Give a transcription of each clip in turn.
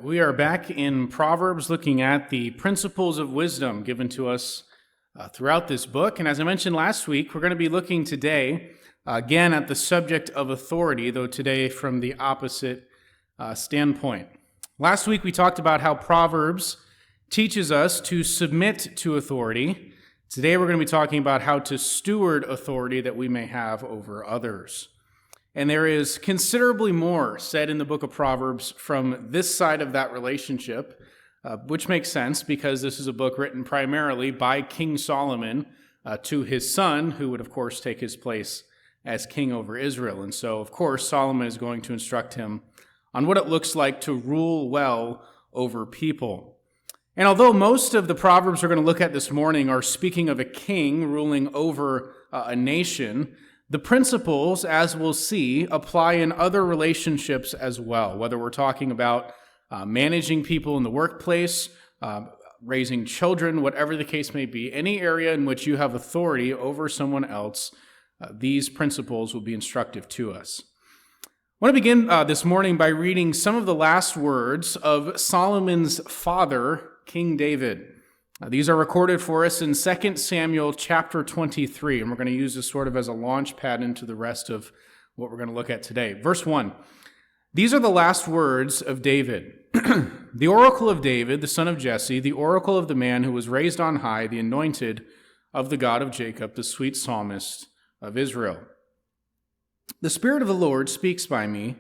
We are back in Proverbs looking at the principles of wisdom given to us throughout this book. And as I mentioned last week, we're going to be looking today again at the subject of authority, though today from the opposite standpoint. Last week we talked about how Proverbs teaches us to submit to authority. Today we're going to be talking about how to steward authority that we may have over others. And there is considerably more said in the book of Proverbs from this side of that relationship, which makes sense because this is a book written primarily by King Solomon to his son, who would, of course, take his place as king over Israel. And so, of course, Solomon is going to instruct him on what it looks like to rule well over people. And although most of the Proverbs we're going to look at this morning are speaking of a king ruling over a nation, the principles, as we'll see, apply in other relationships as well, whether we're talking about managing people in the workplace, raising children, whatever the case may be, any area in which you have authority over someone else, these principles will be instructive to us. I want to begin this morning by reading some of the last words of Solomon's father, King David. These are recorded for us in 2 Samuel chapter 23, and we're going to use this sort of as a launch pad into the rest of what we're going to look at today. Verse 1, these are the last words of David. The oracle of David, the son of Jesse, the oracle of the man who was raised on high, the anointed of the God of Jacob, the sweet psalmist of Israel. The Spirit of the Lord speaks by me.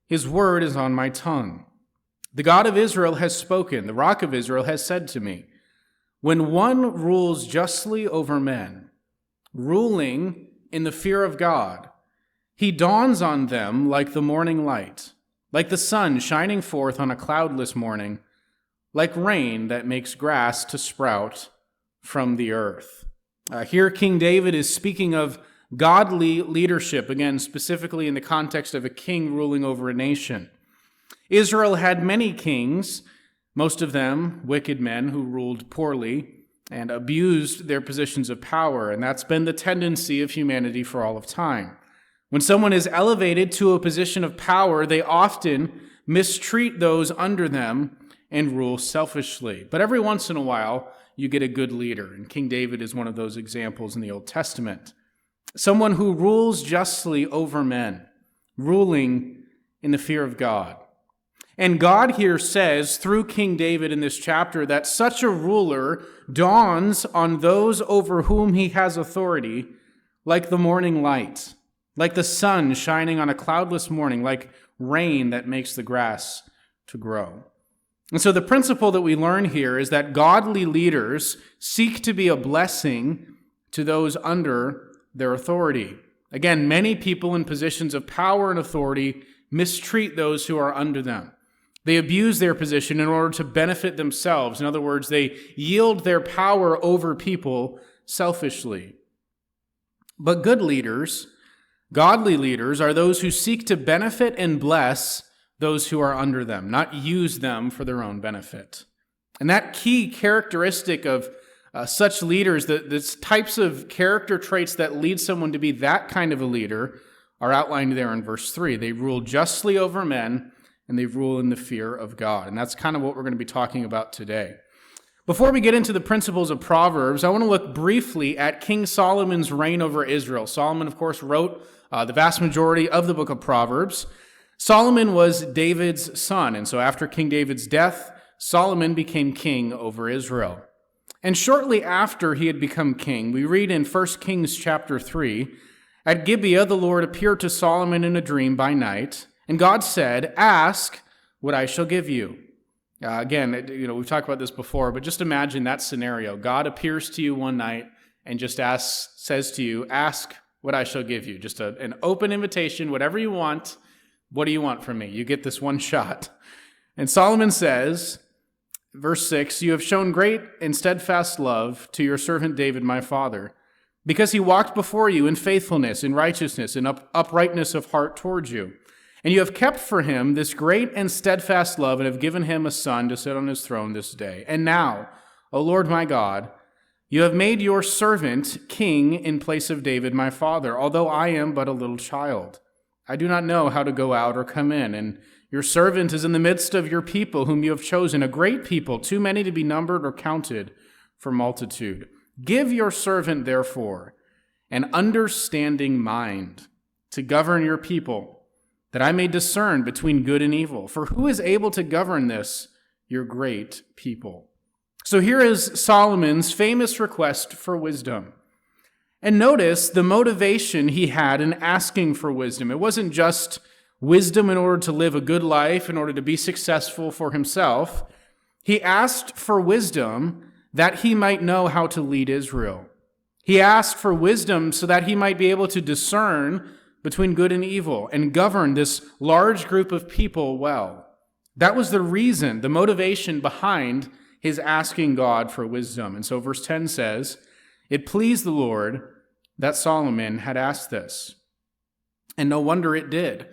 His word is on my tongue. The God of Israel has spoken. The rock of Israel has said to me, when one rules justly over men, ruling in the fear of God, he dawns on them like the morning light, like the sun shining forth on a cloudless morning, like rain that makes grass to sprout from the earth. Here King David is speaking of godly leadership, again, specifically in the context of a king ruling over a nation. Israel had many kings, most of them wicked men who ruled poorly and abused their positions of power, and that's been the tendency of humanity for all of time. When someone is elevated to a position of power, they often mistreat those under them and rule selfishly. But every once in a while, you get a good leader, and King David is one of those examples in the Old Testament. Someone who rules justly over men, ruling in the fear of God. And God here says, through King David in this chapter, that such a ruler dawns on those over whom he has authority like the morning light, like the sun shining on a cloudless morning, like rain that makes the grass to grow. And so the principle that we learn here is that godly leaders seek to be a blessing to those under their authority. Again, many people in positions of power and authority mistreat those who are under them. They abuse their position in order to benefit themselves. In other words, they yield their power over people selfishly. But good leaders, godly leaders, are those who seek to benefit and bless those who are under them, not use them for their own benefit. And that key characteristic of such leaders, the types of character traits that lead someone to be that kind of a leader, are outlined there in verse 3. They rule justly over men, and they rule in the fear of God. And that's kind of what we're going to be talking about today. Before we get into the principles of Proverbs, I want to look briefly at King Solomon's reign over Israel. Solomon, of course, wrote the vast majority of the book of Proverbs. Solomon was David's son, and so after King David's death, Solomon became king over Israel. And shortly after he had become king, we read in 1 Kings chapter 3, at Gibeah the Lord appeared to Solomon in a dream by night, and God said, ask what I shall give you. Again, we've talked about this before, but just imagine that scenario. God appears to you one night and just says to you, ask what I shall give you. Just an open invitation, whatever you want. What do you want from me? You get this one shot. And Solomon says, verse 6, you have shown great and steadfast love to your servant David, my father, because he walked before you in faithfulness, in righteousness, in uprightness of heart towards you. And you have kept for him this great and steadfast love and have given him a son to sit on his throne this day. And now, O Lord my God, you have made your servant king in place of David my father, although I am but a little child. I do not know how to go out or come in, and Your servant is in the midst of your people whom you have chosen, a great people, too many to be numbered or counted for multitude. Give your servant, therefore, an understanding mind to govern your people, that I may discern between good and evil. For who is able to govern this, your great people?" So here is Solomon's famous request for wisdom. And notice the motivation he had in asking for wisdom. It wasn't just wisdom in order to live a good life, in order to be successful for himself. He asked for wisdom that he might know how to lead Israel. He asked for wisdom so that he might be able to discern between good and evil and govern this large group of people well. That was the reason, the motivation behind his asking God for wisdom. And so verse 10 says, "It pleased the Lord that Solomon had asked this." And no wonder it did,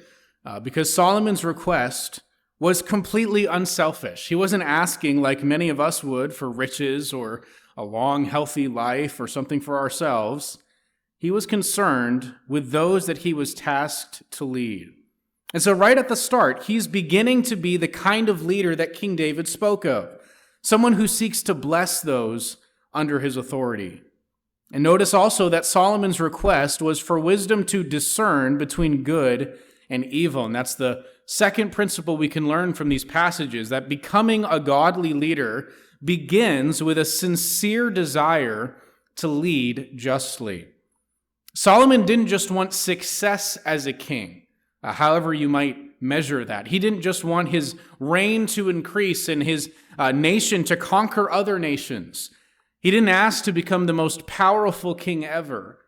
because Solomon's request was completely unselfish. He wasn't asking, like many of us would, for riches or a long, healthy life or something for ourselves. He was concerned with those that he was tasked to lead. And so right at the start, he's beginning to be the kind of leader that King David spoke of, someone who seeks to bless those under his authority. And notice also that Solomon's request was for wisdom to discern between good and evil. And that's the second principle we can learn from these passages, that becoming a godly leader begins with a sincere desire to lead justly. Solomon didn't just want success as a king, however you might measure that. He didn't just want his reign to increase and his nation to conquer other nations. He didn't ask to become the most powerful king ever.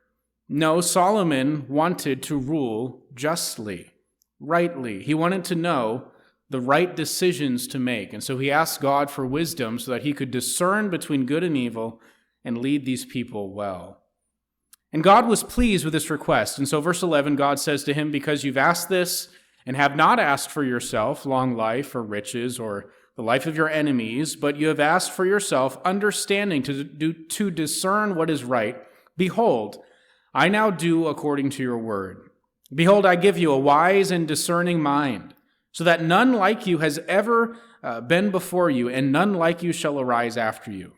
No, Solomon wanted to rule justly, rightly. He wanted to know the right decisions to make. And so he asked God for wisdom so that he could discern between good and evil and lead these people well. And God was pleased with this request. And so verse 11, God says to him, "Because you've asked this and have not asked for yourself long life or riches or the life of your enemies, but you have asked for yourself understanding to discern what is right, behold, I now do according to your word. Behold, I give you a wise and discerning mind, so that none like you has ever been before you, and none like you shall arise after you.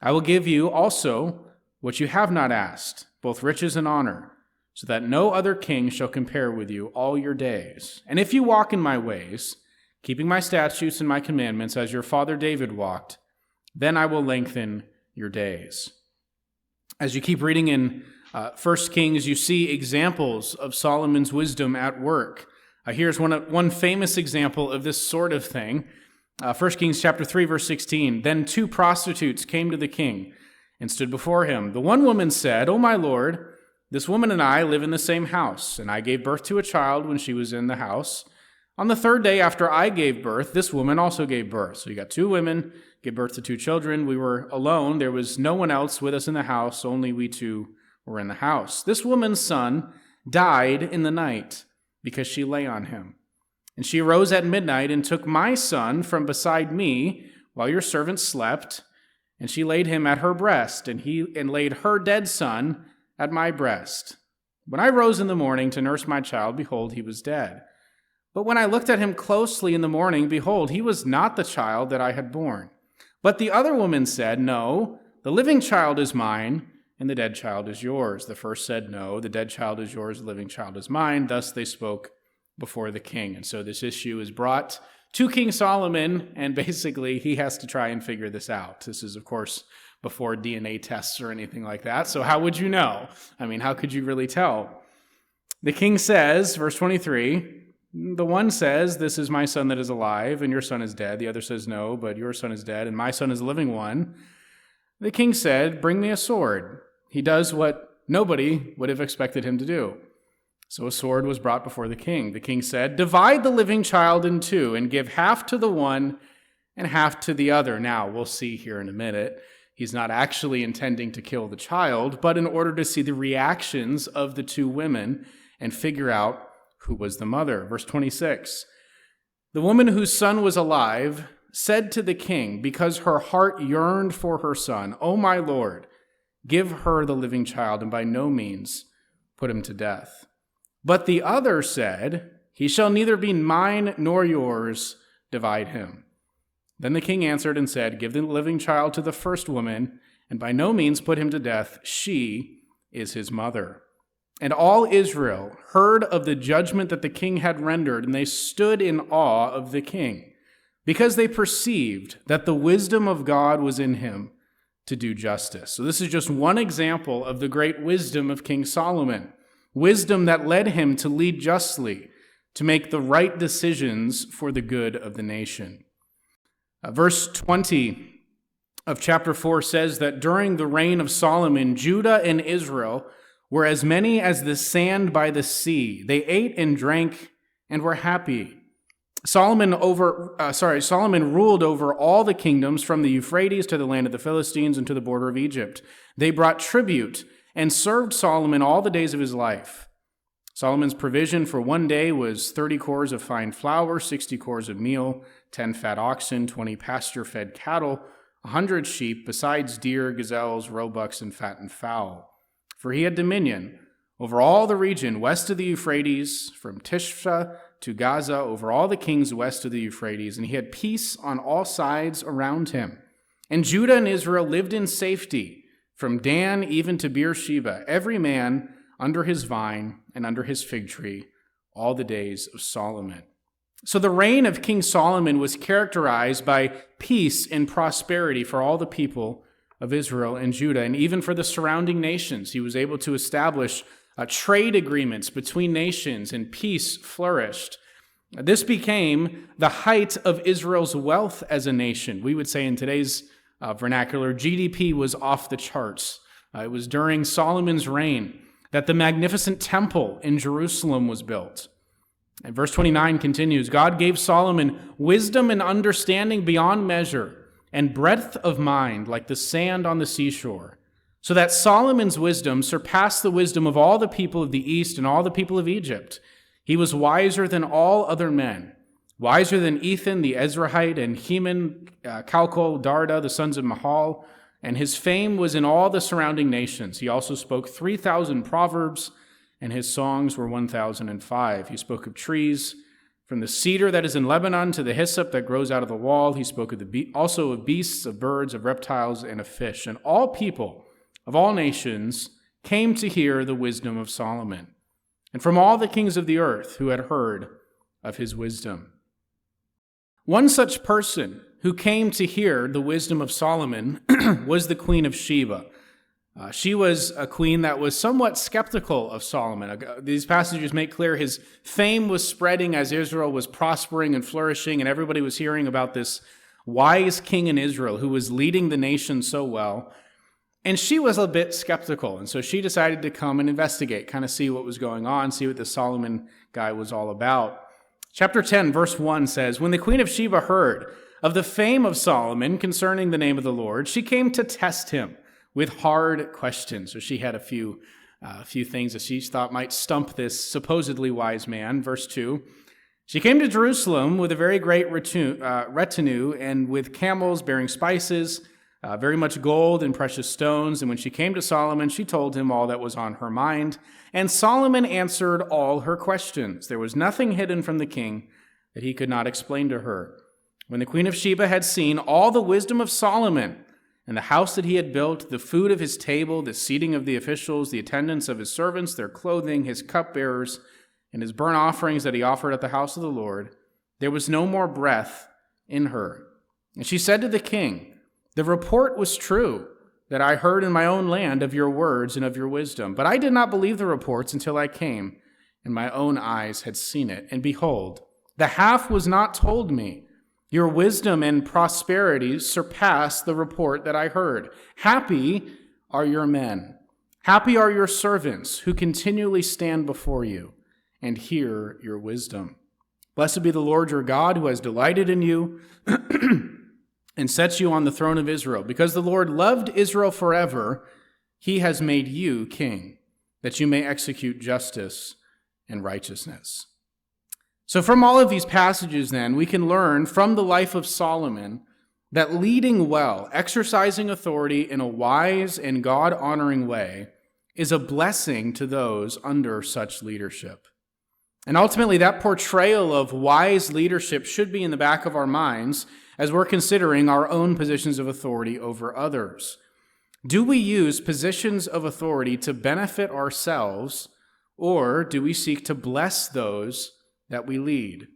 I will give you also what you have not asked, both riches and honor, so that no other king shall compare with you all your days. And if you walk in my ways, keeping my statutes and my commandments as your father David walked, then I will lengthen your days." As you keep reading in 1 Kings, you see examples of Solomon's wisdom at work. Here's one famous example of this sort of thing. 1 Kings chapter 3, verse 16, "Then 2 prostitutes came to the king and stood before him. The one woman said, 'O my lord, this woman and I live in the same house, and I gave birth to a child when she was in the house. On the 3rd day after I gave birth, this woman also gave birth.'" So you got 2 women, gave birth to 2 children. We were alone. There was no one else with us in the house. Only we 2 were in the house. "This woman's son died in the night because she lay on him. And she arose at midnight and took my son from beside me while your servant slept, and she laid him at her breast, and laid her dead son at my breast. When I rose in the morning to nurse my child, behold, he was dead. But when I looked at him closely in the morning, behold, he was not the child that I had borne. But the other woman said, 'No, the living child is mine, and the dead child is yours.' The first said, 'No, the dead child is yours, the living child is mine.' Thus they spoke before the king." And so this issue is brought to King Solomon, and basically he has to try and figure this out. This is, of course, before DNA tests or anything like that. So how would you know? I mean, how could you really tell? The king says, verse 23, the one says, "This is my son that is alive, and your son is dead." The other says, "No, but your son is dead, and my son is the living one." The king said, "Bring me a sword." He does what nobody would have expected him to do. So a sword was brought before the king. The king said, "Divide the living child in 2, and give half to the one and half to the other." Now, we'll see here in a minute, he's not actually intending to kill the child, but in order to see the reactions of the 2 women and figure out who was the mother. Verse 26, "The woman whose son was alive said to the king, because her heart yearned for her son, 'O my lord, give her the living child, and by no means put him to death.' But the other said, He shall neither be mine nor yours, divide him." Then the king answered and said, "Give the living child to the first woman, and by no means put him to death. She is his mother." And all Israel heard of the judgment that the king had rendered, and they stood in awe of the king, because they perceived that the wisdom of God was in him to do justice. So this is just one example of the great wisdom of King Solomon, wisdom that led him to lead justly, to make the right decisions for the good of the nation. Verse 20 of chapter 4 says that during the reign of Solomon, Judah and Israel were as many as the sand by the sea. They ate and drank and were happy. Solomon ruled over all the kingdoms from the Euphrates to the land of the Philistines and to the border of Egypt. They brought tribute and served Solomon all the days of his life. Solomon's provision for one day was 30 cores of fine flour, 60 cores of meal, 10 fat oxen, 20 pasture-fed cattle, 100 sheep, besides deer, gazelles, roebucks, and fattened fowl. For he had dominion over all the region west of the Euphrates, from Tishba to Gaza, over all the kings west of the Euphrates, and he had peace on all sides around him. And Judah and Israel lived in safety, from Dan even to Beersheba, every man under his vine and under his fig tree, all the days of Solomon. So the reign of King Solomon was characterized by peace and prosperity for all the people of Israel and Judah, and even for the surrounding nations. He was able to establish trade agreements between nations, and peace flourished. This became the height of Israel's wealth as a nation. We would say in today's vernacular, GDP was off the charts. It was during Solomon's reign that the magnificent temple in Jerusalem was built. And verse 29 continues, "God gave Solomon wisdom and understanding beyond measure, and breadth of mind like the sand on the seashore, so that Solomon's wisdom surpassed the wisdom of all the people of the east and all the people of Egypt. He was wiser than all other men, wiser than Ethan the Ezrahite and Heman, Calcol, Darda, the sons of Mahal, and his fame was in all the surrounding nations. He also spoke 3,000 proverbs, and his songs were 1,005. He spoke of trees, from the cedar that is in Lebanon to the hyssop that grows out of the wall. He spoke of also of beasts, of birds, of reptiles, and of fish. And all people of all nations came to hear the wisdom of Solomon, and from all the kings of the earth who had heard of his wisdom." One such person who came to hear the wisdom of Solomon was the Queen of Sheba. She was a queen that was somewhat skeptical of Solomon. These passages make clear his fame was spreading as Israel was prospering and flourishing, and everybody was hearing about this wise king in Israel who was leading the nation so well. And she was a bit skeptical, and so she decided to come and investigate, kind of see what was going on, see what the Solomon guy was all about. Chapter 10, verse 1 says, "When the Queen of Sheba heard of the fame of Solomon concerning the name of the Lord, she came to test him with hard questions." So she had a few things that she thought might stump this supposedly wise man. Verse 2, "She came to Jerusalem with a very great retinue and with camels bearing spices, very much gold and precious stones. And when she came to Solomon, she told him all that was on her mind. And Solomon answered all her questions. There was nothing hidden from the king that he could not explain to her. When the Queen of Sheba had seen all the wisdom of Solomon, and the house that he had built, the food of his table, the seating of the officials, the attendance of his servants, their clothing, his cupbearers, and his burnt offerings that he offered at the house of the Lord, there was no more breath in her. And she said to the king, 'The report was true that I heard in my own land of your words and of your wisdom. But I did not believe the reports until I came, and my own eyes had seen it. And behold, the half was not told me. Your wisdom and prosperity surpass the report that I heard. Happy are your men. Happy are your servants who continually stand before you and hear your wisdom. Blessed be the Lord your God, who has delighted in you and sets you on the throne of Israel. Because the Lord loved Israel forever, he has made you king, that you may execute justice and righteousness." So from all of these passages, then, we can learn from the life of Solomon that leading well, exercising authority in a wise and God-honoring way, is a blessing to those under such leadership. And ultimately, that portrayal of wise leadership should be in the back of our minds as we're considering our own positions of authority over others. Do we use positions of authority to benefit ourselves, or do we seek to bless those that we lead?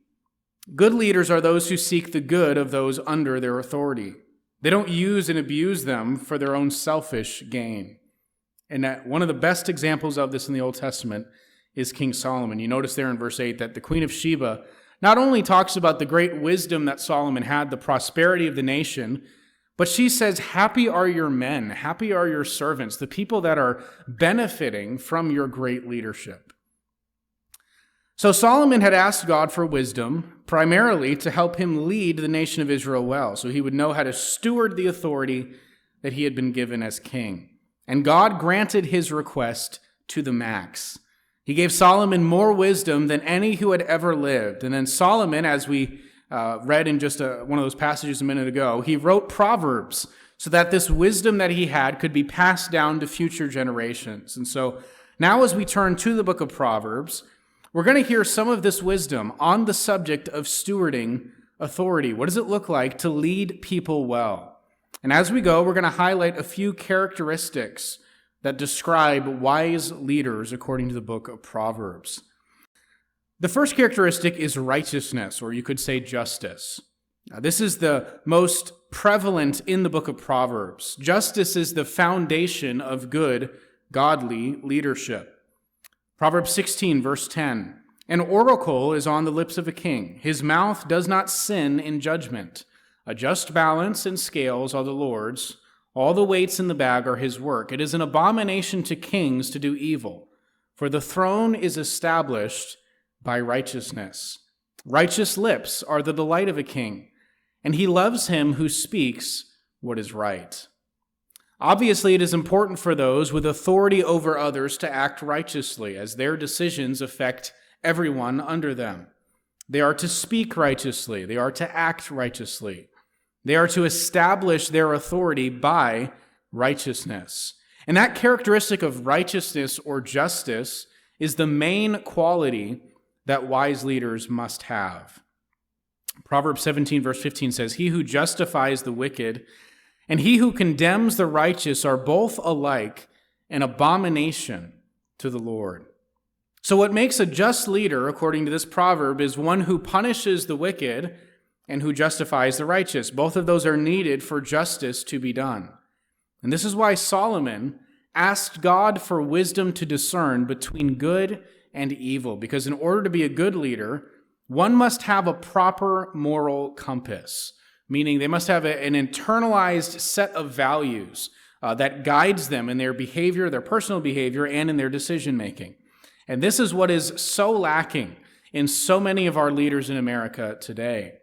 Good leaders are those who seek the good of those under their authority. They don't use and abuse them for their own selfish gain. And one of the best examples of this in the Old Testament is King Solomon. You notice there in verse 8 that the Queen of Sheba not only talks about the great wisdom that Solomon had, the prosperity of the nation, but she says, happy are your men, happy are your servants, the people that are benefiting from your great leadership. So Solomon had asked God for wisdom, primarily to help him lead the nation of Israel well, so he would know how to steward the authority that he had been given as king. And God granted his request to the max. He gave Solomon more wisdom than any who had ever lived. And then Solomon, as we read in just one of those passages a minute ago, he wrote Proverbs so that this wisdom that he had could be passed down to future generations. And so now as we turn to the book of Proverbs, we're going to hear some of this wisdom on the subject of stewarding authority. What does it look like to lead people well? And as we go, we're going to highlight a few characteristics that describe wise leaders according to the book of Proverbs. The first characteristic is righteousness, or you could say justice. Now, this is the most prevalent in the book of Proverbs. Justice is the foundation of good, godly leadership. Proverbs 16, verse 10, an oracle is on the lips of a king. His mouth does not sin in judgment. A just balance and scales are the Lord's. All the weights in the bag are his work. It is an abomination to kings to do evil, for the throne is established by righteousness. Righteous lips are the delight of a king, and he loves him who speaks what is right. Obviously, it is important for those with authority over others to act righteously, as their decisions affect everyone under them. They are to speak righteously. They are to act righteously. They are to establish their authority by righteousness. And that characteristic of righteousness or justice is the main quality that wise leaders must have. Proverbs 17, verse 15 says, he who justifies the wicked and he who condemns the righteous are both alike an abomination to the Lord. So what makes a just leader, according to this proverb, is one who punishes the wicked and who justifies the righteous. Both of those are needed for justice to be done. And this is why Solomon asked God for wisdom to discern between good and evil, because in order to be a good leader, one must have a proper moral compass, meaning they must have an internalized set of values that guides them in their behavior, their personal behavior, and in their decision-making. And this is what is so lacking in so many of our leaders in America today.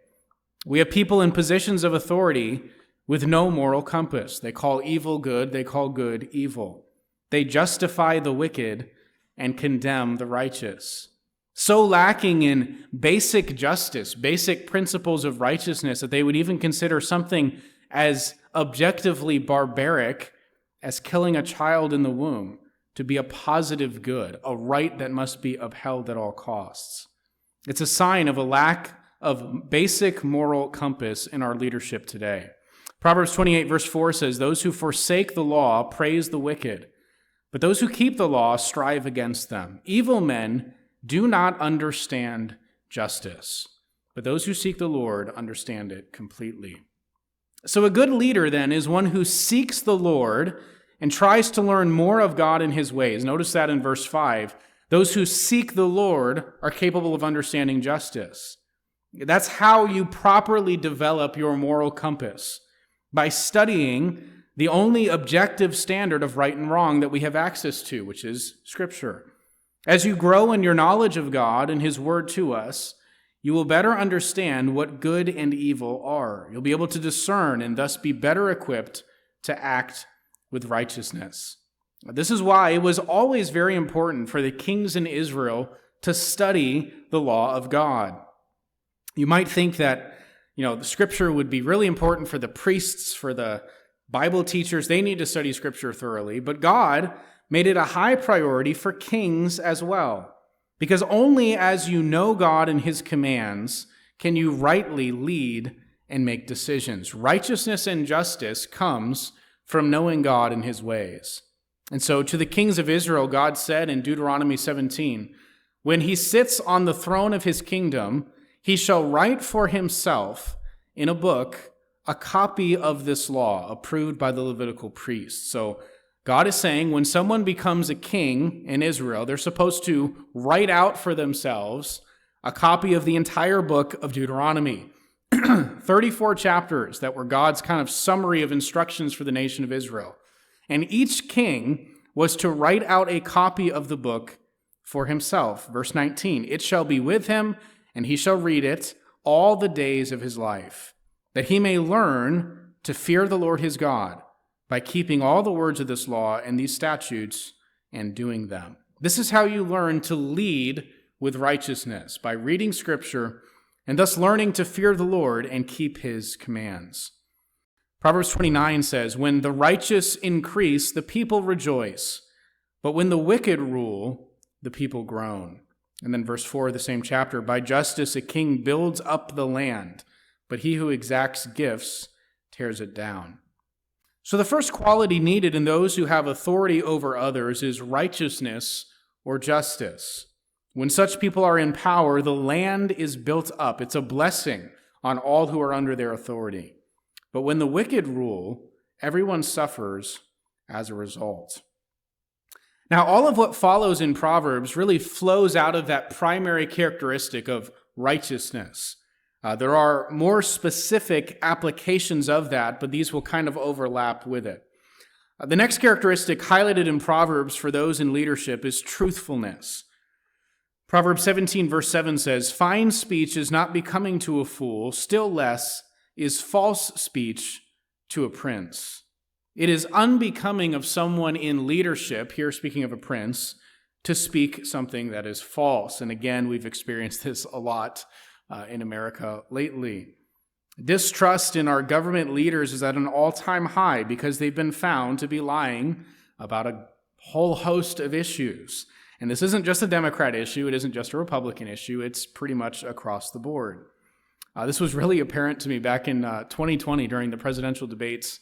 We have people in positions of authority with no moral compass. They call evil good, they call good evil. They justify the wicked and condemn the righteous. So lacking in basic justice, basic principles of righteousness, that they would even consider something as objectively barbaric as killing a child in the womb to be a positive good, a right that must be upheld at all costs. It's a sign of a lack of basic moral compass in our leadership today. Proverbs 28, verse 4 says, those who forsake the law praise the wicked, but those who keep the law strive against them. Evil men do not understand justice, but those who seek the Lord understand it completely. So a good leader, then, is one who seeks the Lord and tries to learn more of God and his ways. Notice that in verse 5. Those who seek the Lord are capable of understanding justice. That's how you properly develop your moral compass, by studying the only objective standard of right and wrong that we have access to, which is Scripture. As you grow in your knowledge of God and his word to us, you will better understand what good and evil are. You'll be able to discern and thus be better equipped to act with righteousness. This is why it was always very important for the kings in Israel to study the law of God. You might think that, the Scripture would be really important for the priests, for the Bible teachers. They need to study Scripture thoroughly, but God made it a high priority for kings as well. Because only as you know God and his commands can you rightly lead and make decisions. Righteousness and justice comes from knowing God and his ways. And so to the kings of Israel, God said in Deuteronomy 17, when he sits on the throne of his kingdom, he shall write for himself in a book a copy of this law approved by the Levitical priests. So God is saying when someone becomes a king in Israel, they're supposed to write out for themselves a copy of the entire book of Deuteronomy. 34 chapters that were God's kind of summary of instructions for the nation of Israel. And each king was to write out a copy of the book for himself. Verse 19, it shall be with him, and he shall read it all the days of his life, that he may learn to fear the Lord his God by keeping all the words of this law and these statutes and doing them. This is how you learn to lead with righteousness, by reading Scripture and thus learning to fear the Lord and keep his commands. Proverbs 29 says, when the righteous increase, the people rejoice, but when the wicked rule, the people groan. And then verse 4 of the same chapter, by justice a king builds up the land, but he who exacts gifts tears it down. So the first quality needed in those who have authority over others is righteousness or justice. When such people are in power, the land is built up. It's a blessing on all who are under their authority. But when the wicked rule, everyone suffers as a result. Now, all of what follows in Proverbs really flows out of that primary characteristic of righteousness. There are more specific applications of that, but these will kind of overlap with it. The next characteristic highlighted in Proverbs for those in leadership is truthfulness. Proverbs 17 verse 7 says, fine speech is not becoming to a fool, still less is false speech to a prince. It is unbecoming of someone in leadership, here speaking of a prince, to speak something that is false. And again, we've experienced this a lot in America lately. Distrust in our government leaders is at an all-time high because they've been found to be lying about a whole host of issues. And this isn't just a Democrat issue, it isn't just a Republican issue, it's pretty much across the board. This was really apparent to me back in 2020 during the presidential debates.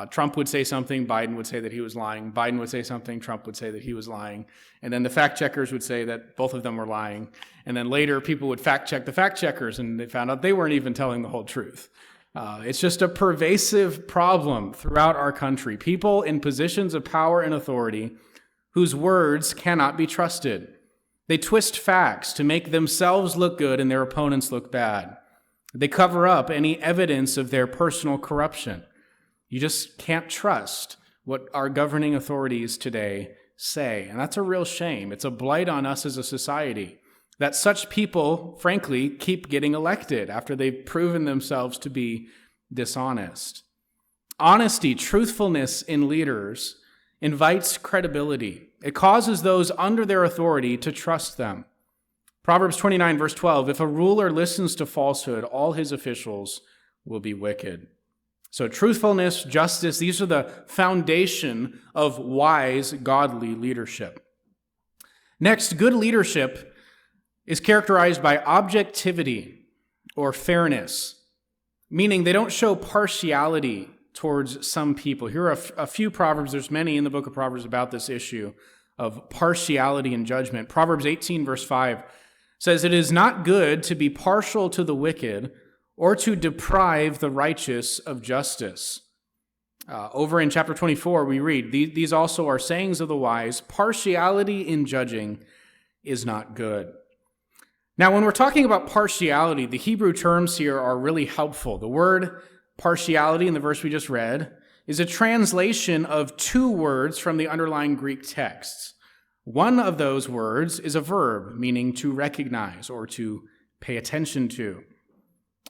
Trump would say something, Biden would say that he was lying. Biden would say something, Trump would say that he was lying. And then the fact checkers would say that both of them were lying. And then later people would fact check the fact checkers and they found out they weren't even telling the whole truth. It's just a pervasive problem throughout our country. People in positions of power and authority whose words cannot be trusted. They twist facts to make themselves look good and their opponents look bad. They cover up any evidence of their personal corruption. You just can't trust what our governing authorities today say. And that's a real shame. It's a blight on us as a society that such people, frankly, keep getting elected after they've proven themselves to be dishonest. Honesty, truthfulness in leaders invites credibility. It causes those under their authority to trust them. Proverbs 29, verse 12, if a ruler listens to falsehood, all his officials will be wicked. So truthfulness, justice, these are the foundation of wise, godly leadership. Next, good leadership is characterized by objectivity or fairness, meaning they don't show partiality towards some people. Here are a few Proverbs, there's many in the book of Proverbs about this issue of partiality and judgment. Proverbs 18, verse 5 says, it is not good to be partial to the wicked or to deprive the righteous of justice. Over in chapter 24, we read, these also are sayings of the wise, partiality in judging is not good. Now, when we're talking about partiality, the Hebrew terms here are really helpful. The word partiality in the verse we just read is a translation of two words from the underlying Greek texts. One of those words is a verb, meaning to recognize or to pay attention to.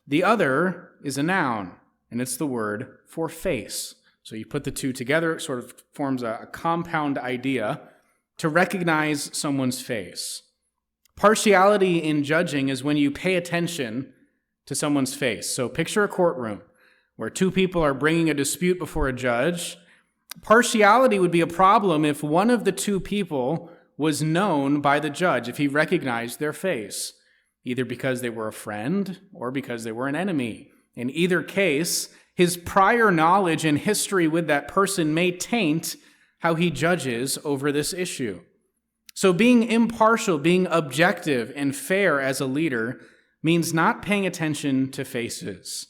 The other is a noun, and it's the word for face. So you put the two together, it sort of forms a compound idea to recognize someone's face. Partiality in judging is when you pay attention to someone's face. So picture a courtroom where two people are bringing a dispute before a judge. Partiality would be a problem if one of the two people was known by the judge if he recognized their face, either because they were a friend or because they were an enemy. In either case, his prior knowledge and history with that person may taint how he judges over this issue. So being impartial, being objective and fair as a leader means not paying attention to faces.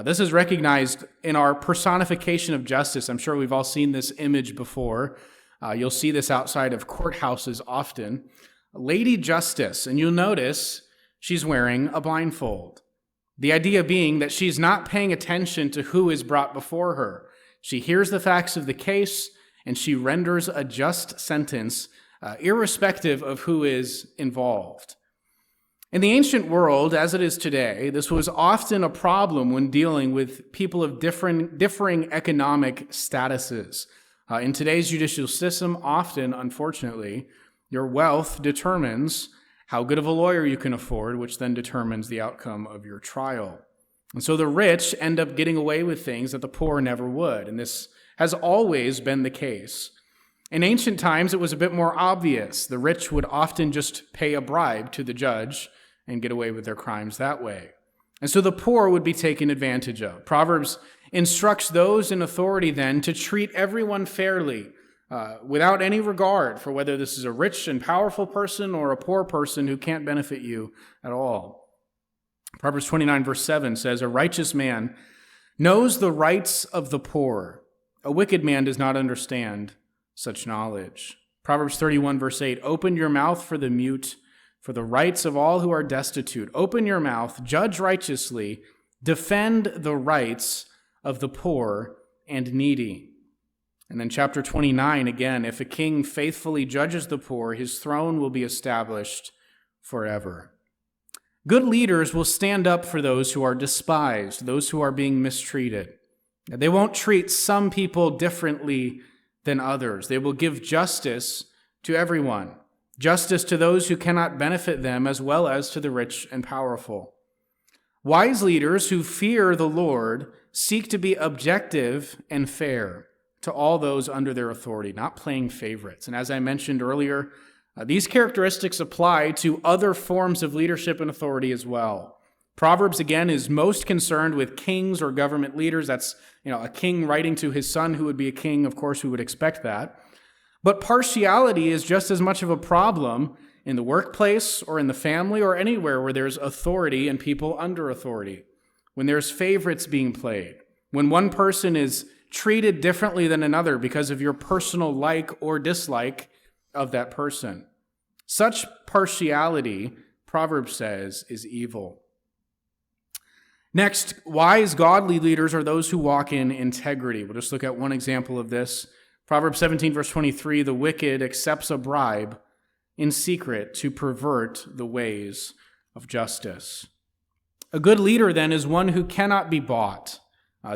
This is recognized in our personification of justice. I'm sure we've all seen this image before. You'll see this outside of courthouses often. Lady Justice, and you'll notice she's wearing a blindfold. The idea being that she's not paying attention to who is brought before her. She hears the facts of the case, and she renders a just sentence, irrespective of who is involved. In the ancient world, as it is today, this was often a problem when dealing with people of differing economic statuses. In today's judicial system, often, unfortunately, your wealth determines how good of a lawyer you can afford, which then determines the outcome of your trial. And so the rich end up getting away with things that the poor never would, and this has always been the case. In ancient times, it was a bit more obvious. The rich would often just pay a bribe to the judge and get away with their crimes that way. And so the poor would be taken advantage of. Proverbs instructs those in authority then to treat everyone fairly, without any regard for whether this is a rich and powerful person or a poor person who can't benefit you at all. Proverbs 29 verse 7 says, "A righteous man knows the rights of the poor. A wicked man does not understand such knowledge." Proverbs 31 verse 8, "Open your mouth for the mute, for the rights of all who are destitute. Open your mouth, judge righteously, defend the rights of the poor and needy." And then chapter 29 again, "If a king faithfully judges the poor, his throne will be established forever." Good leaders will stand up for those who are despised, those who are being mistreated. They won't treat some people differently than others. They will give justice to everyone, justice to those who cannot benefit them as well as to the rich and powerful. Wise leaders who fear the Lord seek to be objective and fair to all those under their authority, not playing favorites. And as I mentioned earlier, these characteristics apply to other forms of leadership and authority as well. Proverbs, again, is most concerned with kings or government leaders. That's, a king writing to his son who would be a king. Of course, we would expect that. But partiality is just as much of a problem in the workplace or in the family or anywhere where there's authority and people under authority. When there's favorites being played, when one person is treated differently than another because of your personal like or dislike of that person. Such partiality, Proverbs says, is evil. Next, wise, godly leaders are those who walk in integrity. We'll just look at one example of this. Proverbs 17, verse 23, "The wicked accepts a bribe in secret to pervert the ways of justice." A good leader, then, is one who cannot be bought.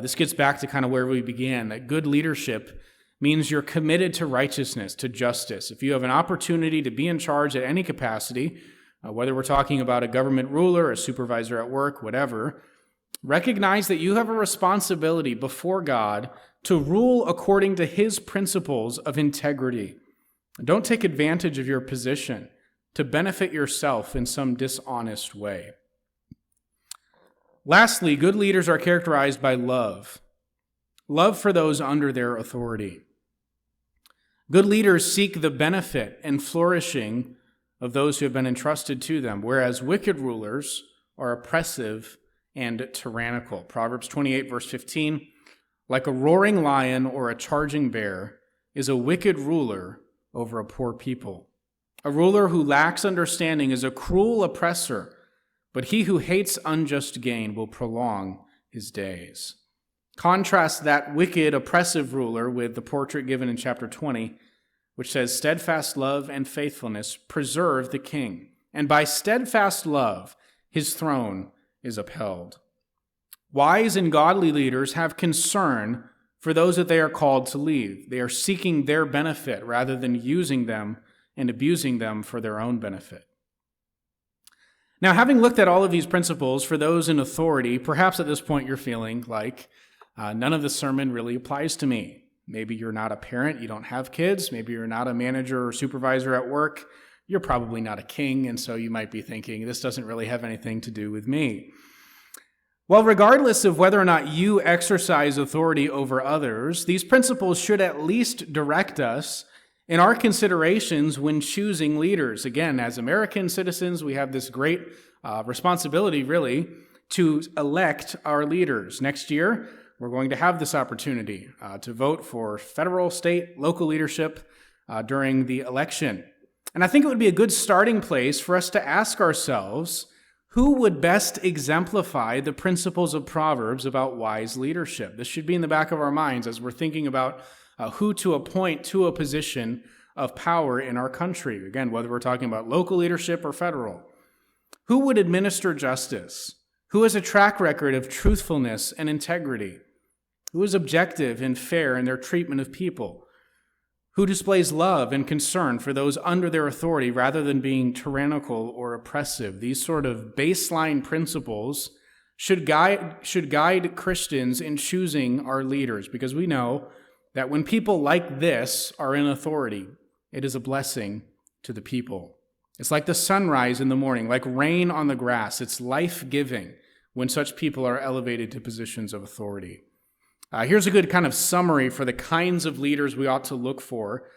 This gets back to kind of where we began, that good leadership means you're committed to righteousness, to justice. If you have an opportunity to be in charge at any capacity, whether we're talking about a government ruler, a supervisor at work, whatever, recognize that you have a responsibility before God to rule according to his principles of integrity. Don't take advantage of your position to benefit yourself in some dishonest way. Lastly, good leaders are characterized by love. Love for those under their authority. Good leaders seek the benefit and flourishing of those who have been entrusted to them, whereas wicked rulers are oppressive and tyrannical. Proverbs 28, verse 15, "Like a roaring lion or a charging bear is a wicked ruler over a poor people. A ruler who lacks understanding is a cruel oppressor, but he who hates unjust gain will prolong his days." Contrast that wicked, oppressive ruler with the portrait given in chapter 20, which says, "Steadfast love and faithfulness preserve the king, and by steadfast love his throne is upheld." Wise and godly leaders have concern for those that they are called to lead. They are seeking their benefit rather than using them and abusing them for their own benefit. Now, having looked at all of these principles for those in authority, perhaps at this point you're feeling like, none of the sermon really applies to me. Maybe you're not a parent, you don't have kids. Maybe you're not a manager or supervisor at work. You're probably not a king, and so you might be thinking, this doesn't really have anything to do with me. Well, regardless of whether or not you exercise authority over others, these principles should at least direct us in our considerations when choosing leaders. Again, as American citizens, we have this great responsibility, really, to elect our leaders. Next year, we're going to have this opportunity to vote for federal, state, local leadership during the election. And I think it would be a good starting place for us to ask ourselves, who would best exemplify the principles of Proverbs about wise leadership? This should be in the back of our minds as we're thinking about who to appoint to a position of power in our country. Again, whether we're talking about local leadership or federal. Who would administer justice? Who has a track record of truthfulness and integrity? Who is objective and fair in their treatment of people? Who displays love and concern for those under their authority rather than being tyrannical or oppressive? These sort of baseline principles should guide Christians in choosing our leaders, because we know that when people like this are in authority, it is a blessing to the people. It's like the sunrise in the morning, like rain on the grass. It's life-giving when such people are elevated to positions of authority. Here's a good kind of summary for the kinds of leaders we ought to look for.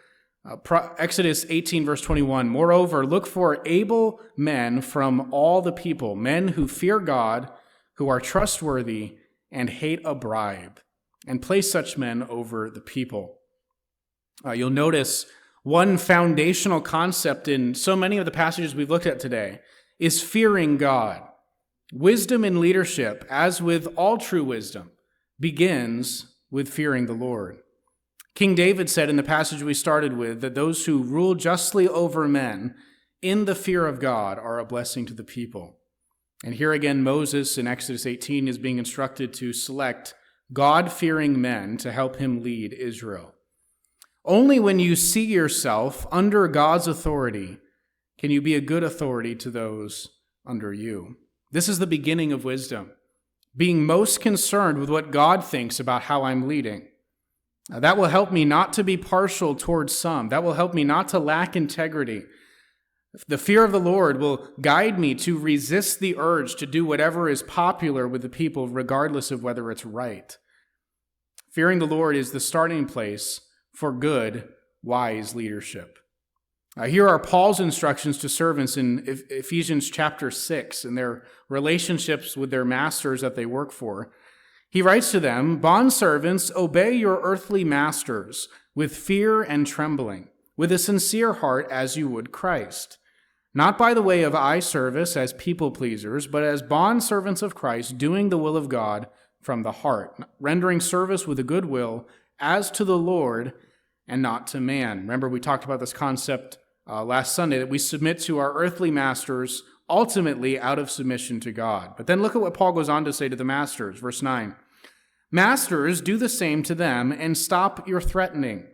Exodus 18, verse 21, "Moreover, look for able men from all the people, men who fear God, who are trustworthy, and hate a bribe, and place such men over the people." You'll notice one foundational concept in so many of the passages we've looked at today is fearing God. Wisdom in leadership, as with all true wisdom, begins with fearing the Lord. King David said in the passage we started with that those who rule justly over men in the fear of God are a blessing to the people. And here again, Moses in Exodus 18 is being instructed to select God-fearing men to help him lead Israel. Only when you see yourself under God's authority can you be a good authority to those under you. This is the beginning of wisdom, being most concerned with what God thinks about how I'm leading. That will help me not to be partial towards some. That will help me not to lack integrity. The fear of the Lord will guide me to resist the urge to do whatever is popular with the people, regardless of whether it's right. Fearing the Lord is the starting place for good, wise leadership. Here are Paul's instructions to servants in Ephesians chapter 6 and their relationships with their masters that they work for. He writes to them, "Bondservants, obey your earthly masters with fear and trembling, with a sincere heart as you would Christ, not by the way of eye service as people pleasers, but as bondservants of Christ, doing the will of God from the heart, rendering service with a good will as to the Lord and not to man." Remember, we talked about this concept last Sunday, that we submit to our earthly masters ultimately out of submission to God. But then look at what Paul goes on to say to the masters, verse 9. "Masters, do the same to them and stop your threatening,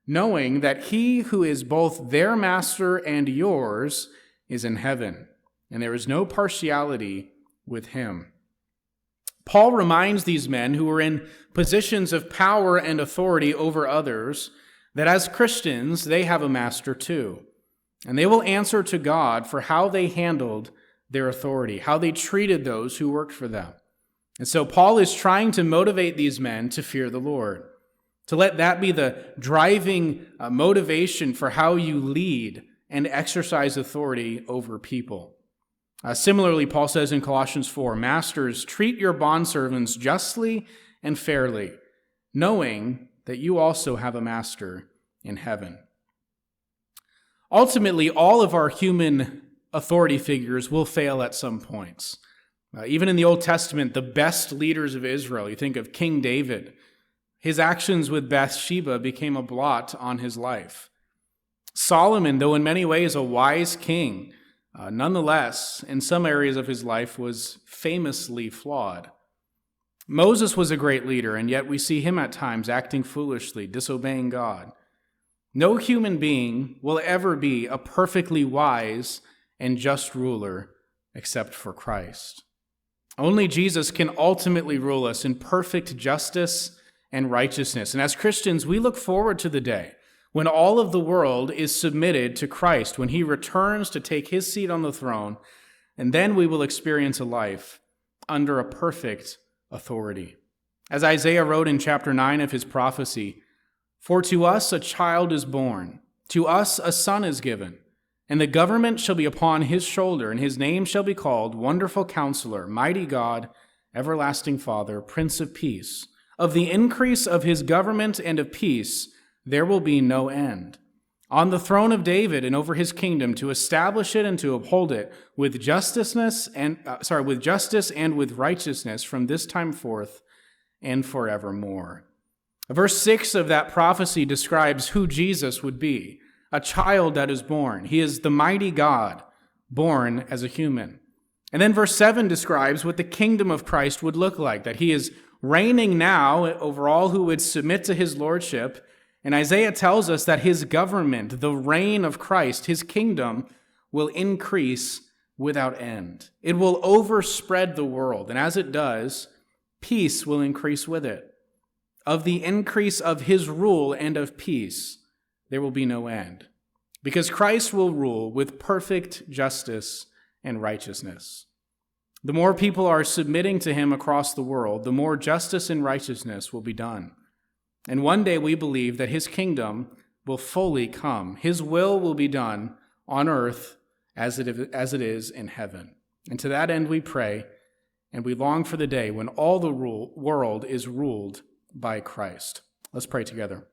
knowing that he who is both their master and yours is in heaven, and there is no partiality with him." Paul reminds these men who are in positions of power and authority over others that as Christians, they have a master too. And they will answer to God for how they handled their authority, how they treated those who worked for them. And so Paul is trying to motivate these men to fear the Lord, to let that be the driving motivation for how you lead and exercise authority over people. Similarly, Paul says in Colossians 4, "Masters, treat your bondservants justly and fairly, knowing that you also have a master in heaven." Ultimately, all of our human authority figures will fail at some points. Even in the Old Testament, the best leaders of Israel, you think of King David, his actions with Bathsheba became a blot on his life. Solomon, though in many ways a wise king, nonetheless, in some areas of his life was famously flawed. Moses was a great leader, and yet we see him at times acting foolishly, disobeying God. No human being will ever be a perfectly wise and just ruler except for Christ. Only Jesus can ultimately rule us in perfect justice and righteousness. And as Christians, we look forward to the day when all of the world is submitted to Christ, when he returns to take his seat on the throne, and then we will experience a life under a perfect authority. As Isaiah wrote in chapter 9 of his prophecy, "For to us a child is born, to us a son is given, and the government shall be upon his shoulder, and his name shall be called Wonderful Counselor, Mighty God, Everlasting Father, Prince of Peace. Of the increase of his government and of peace there will be no end. On the throne of David and over his kingdom, to establish it and to uphold it with justice and with righteousness from this time forth and forevermore." Verse 6 of that prophecy describes who Jesus would be, a child that is born. He is the mighty God, born as a human. And then verse 7 describes what the kingdom of Christ would look like, that he is reigning now over all who would submit to his lordship. And Isaiah tells us that his government, the reign of Christ, his kingdom, will increase without end. It will overspread the world, and as it does, peace will increase with it. Of the increase of his rule and of peace, there will be no end, because Christ will rule with perfect justice and righteousness. The more people are submitting to him across the world, the more justice and righteousness will be done. And one day we believe that his kingdom will fully come. His will be done on earth as it is in heaven. And to that end we pray, and we long for the day when all the world is ruled by Christ. Let's pray together.